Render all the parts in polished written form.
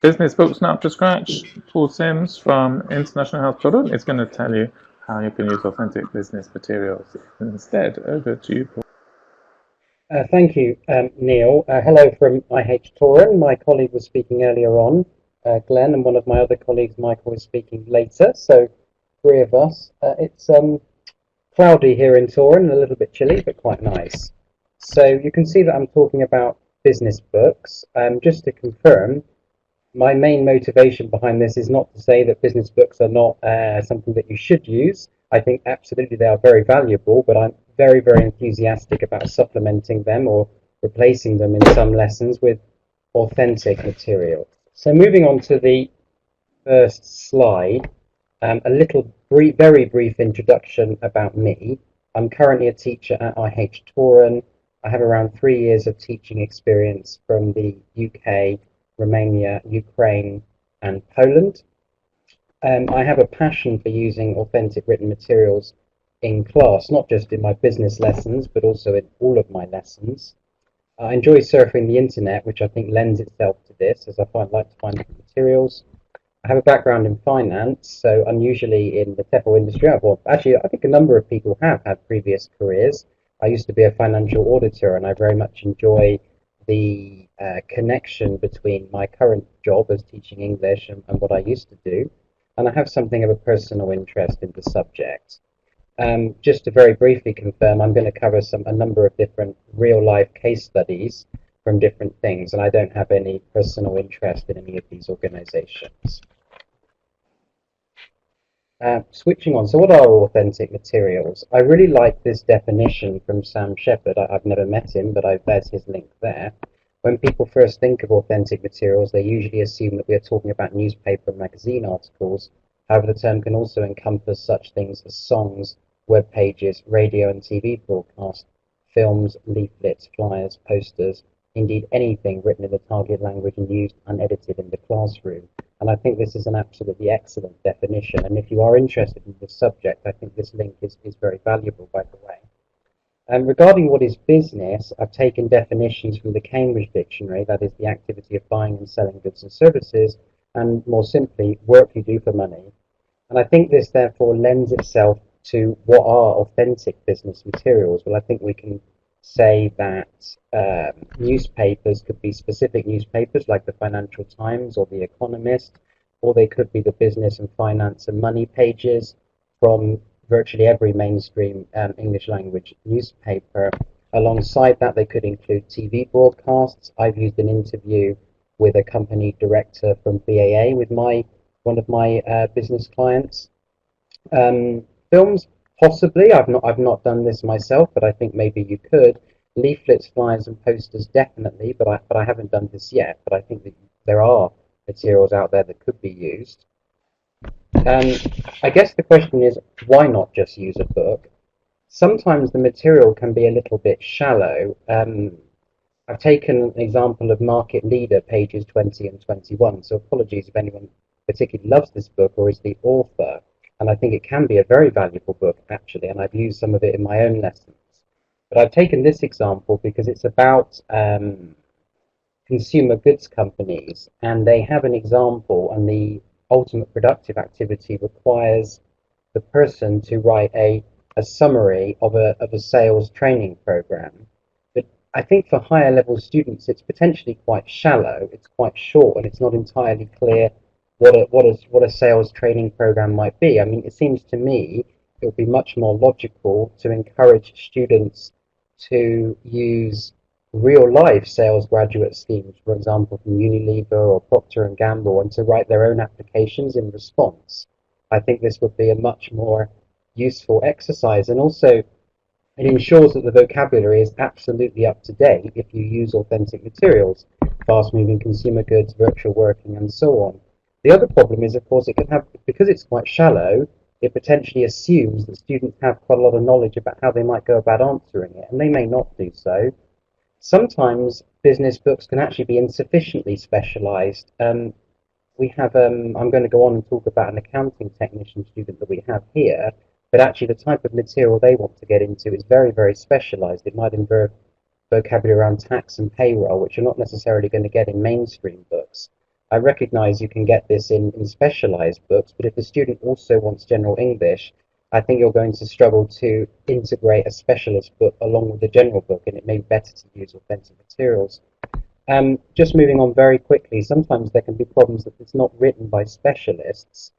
Business Book Snap to Scratch. Paul Sims from International House Toruń is going to tell you how you can use authentic business materials. Instead, over to you, Paul. Thank you, Neil. Hello from IH Toruń. My colleague was speaking earlier on, Glenn, and one of my other colleagues, Michael, is speaking later. So, three of us. It's cloudy here in Toruń, a little bit chilly, but quite nice. So you can see that I'm talking about business books. Just to confirm, my main motivation behind this is not to say that business books are not something that you should use. I think absolutely they are very valuable, but I'm very, very enthusiastic about supplementing them or replacing them in some lessons with authentic material. So moving on to the first slide, a little very brief introduction about me. I'm currently a teacher at IH Toruń. I have around 3 years of teaching experience from the UK, Romania, Ukraine, and Poland. I have a passion for using authentic written materials in class, not just in my business lessons, but also in all of my lessons. I enjoy surfing the internet, which I think lends itself to this, as I like to find materials. I have a background in finance, so unusually in the TEFL industry. Well, actually, I think a number of people have had previous careers. I used to be a financial auditor, and I very much enjoy the connection between my current job as teaching English and what I used to do. And I have something of a personal interest in the subject. Just to very briefly confirm, I'm going to cover a number of different real-life case studies from different things, and I don't have any personal interest in any of these organizations. Switching on, so what are authentic materials? I really like this definition from Sam Shepard. I've never met him, but there's his link there. When people first think of authentic materials, they usually assume that we are talking about newspaper and magazine articles. However, the term can also encompass such things as songs, web pages, radio and TV broadcasts, films, leaflets, flyers, posters, indeed anything written in the target language and used unedited in the classroom. And I think this is an absolutely excellent definition. And if you are interested in this subject, I think this link is very valuable, by the way. Regarding what is business, I've taken definitions from the Cambridge Dictionary, that is the activity of buying and selling goods and services, and more simply, work you do for money. And I think this therefore lends itself to what are authentic business materials. Well, I think we can say that newspapers could be specific newspapers like the Financial Times or the Economist, or they could be the business and finance and money pages from virtually every mainstream English language newspaper. Alongside that, they could include TV broadcasts. I've used an interview with a company director from BAA with one of my business clients. Films, possibly. I've not done this myself, but I think maybe you could. Leaflets, flyers, and posters, definitely, but I haven't done this yet. But I think that there are materials out there that could be used. I guess the question is, why not just use a book? Sometimes the material can be a little bit shallow. I've taken an example of Market Leader, pages 20 and 21. So apologies if anyone particularly loves this book or is the author. And I think it can be a very valuable book, actually, and I've used some of it in my own lessons. But I've taken this example because it's about consumer goods companies, and they have an example, and the ultimate productive activity requires the person to write a summary of a sales training program. But I think for higher level students, it's potentially quite shallow, it's quite short, and it's not entirely clear what a sales training program might be. I mean, it seems to me it would be much more logical to encourage students to use real life sales graduate schemes, for example, from Unilever or Procter and Gamble, and to write their own applications in response. I think this would be a much more useful exercise, and also it ensures that the vocabulary is absolutely up to date if you use authentic materials, fast moving consumer goods, virtual working, and so on. The other problem is, of course, it can have, because it's quite shallow, it potentially assumes that students have quite a lot of knowledge about how they might go about answering it, and they may not do so. Sometimes business books can actually be insufficiently specialized. I'm going to go on and talk about an accounting technician student that we have here, but actually the type of material they want to get into is very specialized. It might involve vocabulary around tax and payroll, which you're not necessarily going to get in mainstream books. I recognize you can get this in specialized books, but if the student also wants general English, I think you're going to struggle to integrate a specialist book along with the general book, and it may be better to use authentic materials. Just moving on very quickly, sometimes there can be problems that it's not written by specialists.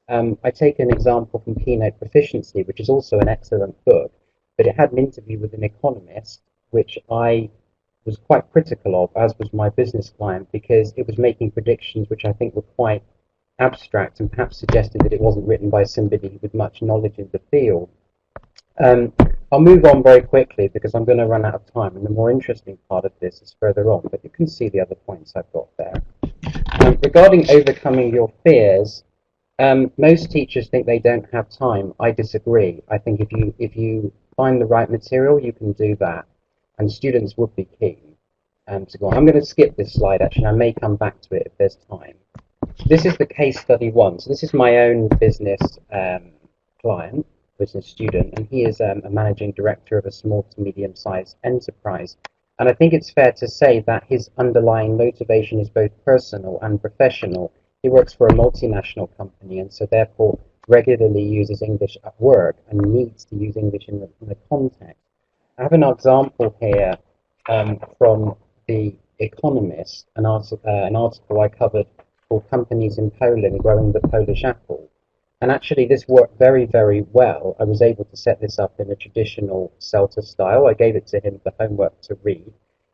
I take an example from Keynote Proficiency, which is also an excellent book, but it had an interview with an economist, which I was quite critical of, as was my business client, because it was making predictions which I think were quite abstract and perhaps suggested that it wasn't written by somebody with much knowledge in the field. I'll move on very quickly because I'm going to run out of time, and the more interesting part of this is further on, but you can see the other points I've got there. Regarding overcoming your fears, most teachers think they don't have time. I disagree. I think if you find the right material, you can do that, and students would be keen to go on. I'm going to skip this slide, actually. I may come back to it if there's time. This is the case study one. So this is my own business client, business student, and he is a managing director of a small to medium-sized enterprise. And I think it's fair to say that his underlying motivation is both personal and professional. He works for a multinational company, and so therefore regularly uses English at work and needs to use English in the context. I have an example here from The Economist, an article I covered called Companies in Poland Growing the Polish Apple. And actually this worked very, very well. I was able to set this up in a traditional CELTA style. I gave it to him for homework to read.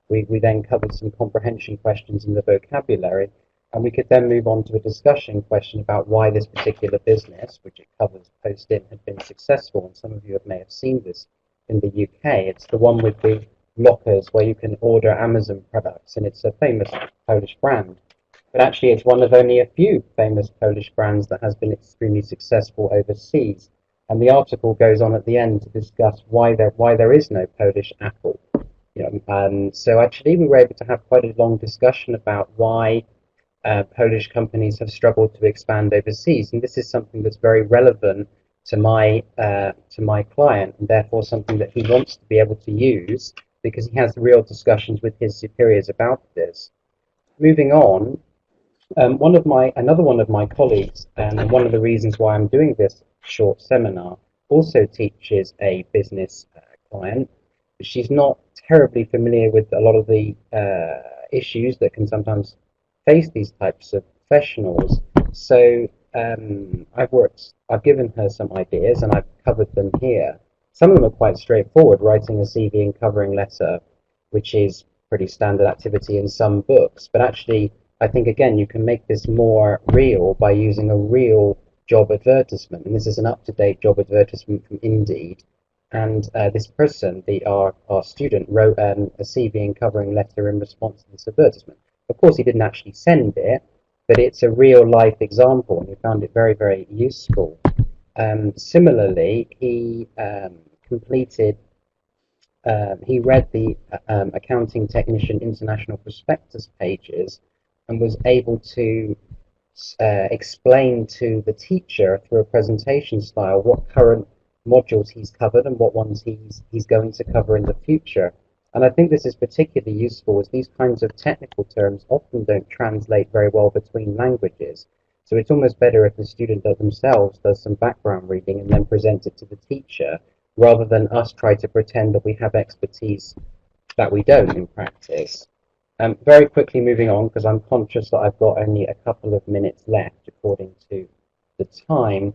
We then covered some comprehension questions in the vocabulary, and we could then move on to a discussion question about why this particular business, which it covers post-in, had been successful. And some of you may have seen this in the UK. It's the one with the lockers where you can order Amazon products, and it's a famous Polish brand. But actually, it's one of only a few famous Polish brands that has been extremely successful overseas. And the article goes on at the end to discuss why there is no Polish Apple. So actually, we were able to have quite a long discussion about why Polish companies have struggled to expand overseas, and this is something that's very relevant to my client, and therefore something that he wants to be able to use because he has real discussions with his superiors about this. Moving on. Another one of my colleagues, and one of the reasons why I'm doing this short seminar, also teaches a business client. She's not terribly familiar with a lot of the issues that can sometimes face these types of professionals. So I've given her some ideas and I've covered them here. Some of them are quite straightforward, writing a CV and covering letter, which is pretty standard activity in some books, but actually I think, again, you can make this more real by using a real job advertisement. And this is an up-to-date job advertisement from Indeed. And this person, our student, wrote a CV and covering letter in response to this advertisement. Of course, he didn't actually send it, but it's a real-life example, and we found it very, very useful. Similarly, he read the Accounting Technician International Prospectus pages and was able to explain to the teacher through a presentation style what current modules he's covered and what ones he's going to cover in the future. And I think this is particularly useful as these kinds of technical terms often don't translate very well between languages. So it's almost better if the student themselves does some background reading and then presents it to the teacher, rather than us try to pretend that we have expertise that we don't in practice. Very quickly moving on, because I'm conscious that I've got only a couple of minutes left according to the time.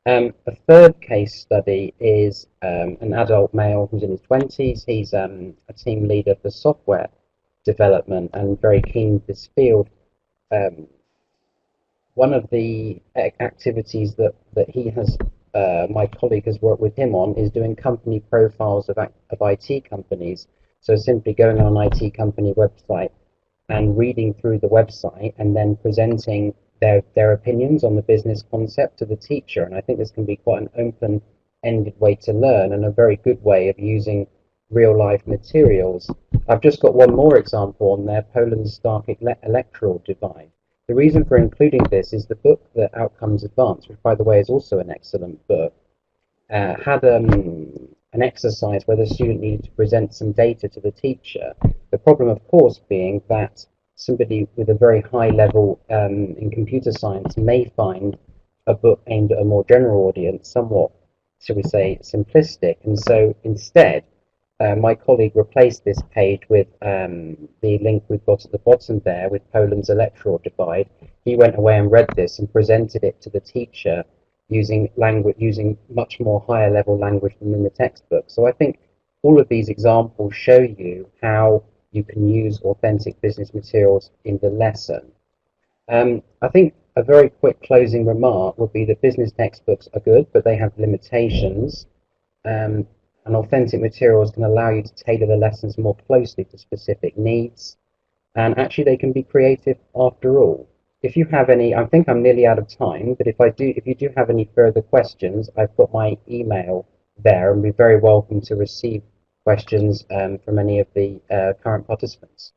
A third case study is an adult male who's in his 20s. He's a team leader for software development and very keen to this field. One of the activities that he has, my colleague has worked with him on, is doing company profiles of IT companies. So simply going on an IT company website and reading through the website and then presenting their opinions on the business concept to the teacher. And I think this can be quite an open-ended way to learn and a very good way of using real-life materials. I've just got one more example on there, Poland's stark electoral divide. The reason for including this is the book, The Outcomes Advanced, which by the way is also an excellent book, had an exercise where the student needed to present some data to the teacher. The problem, of course, being that somebody with a very high level in computer science may find a book aimed at a more general audience somewhat, shall we say, simplistic. And so instead, my colleague replaced this page with the link we've got at the bottom there with Poland's electoral divide. He went away and read this and presented it to the teacher using much more higher level language than in the textbook. So I think all of these examples show you how you can use authentic business materials in the lesson. I think a very quick closing remark would be that business textbooks are good, but they have limitations. And authentic materials can allow you to tailor the lessons more closely to specific needs. And actually, they can be creative after all. If you have any, I think I'm nearly out of time, but if you do have any further questions, I've got my email there, and be very welcome to receive questions from any of the current participants.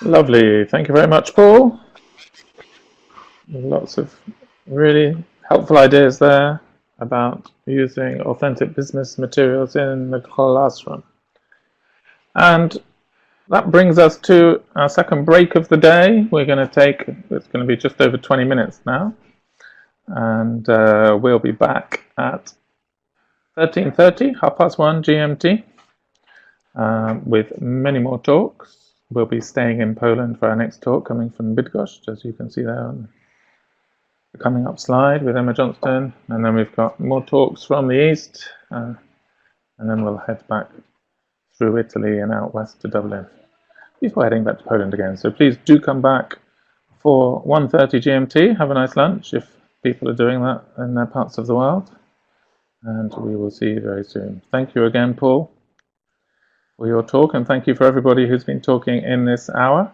Lovely. Thank you very much, Paul. Lots of really helpful ideas there about using authentic business materials in the classroom. And that brings us to our second break of the day. We're going to take, it's going to be just over 20 minutes now. And we'll be back at 13:30, 1:30 GMT, with many more talks. We'll be staying in Poland for our next talk, coming from Bydgoszcz, as you can see there on the coming up slide with Emma Johnston. And then we've got more talks from the east, and then we'll head back through Italy and out west to Dublin before heading back to Poland again. So please do come back for 1:30 GMT. Have a nice lunch if people are doing that in their parts of the world. And we will see you very soon. Thank you again, Paul, for your talk, and thank you for everybody who's been talking in this hour.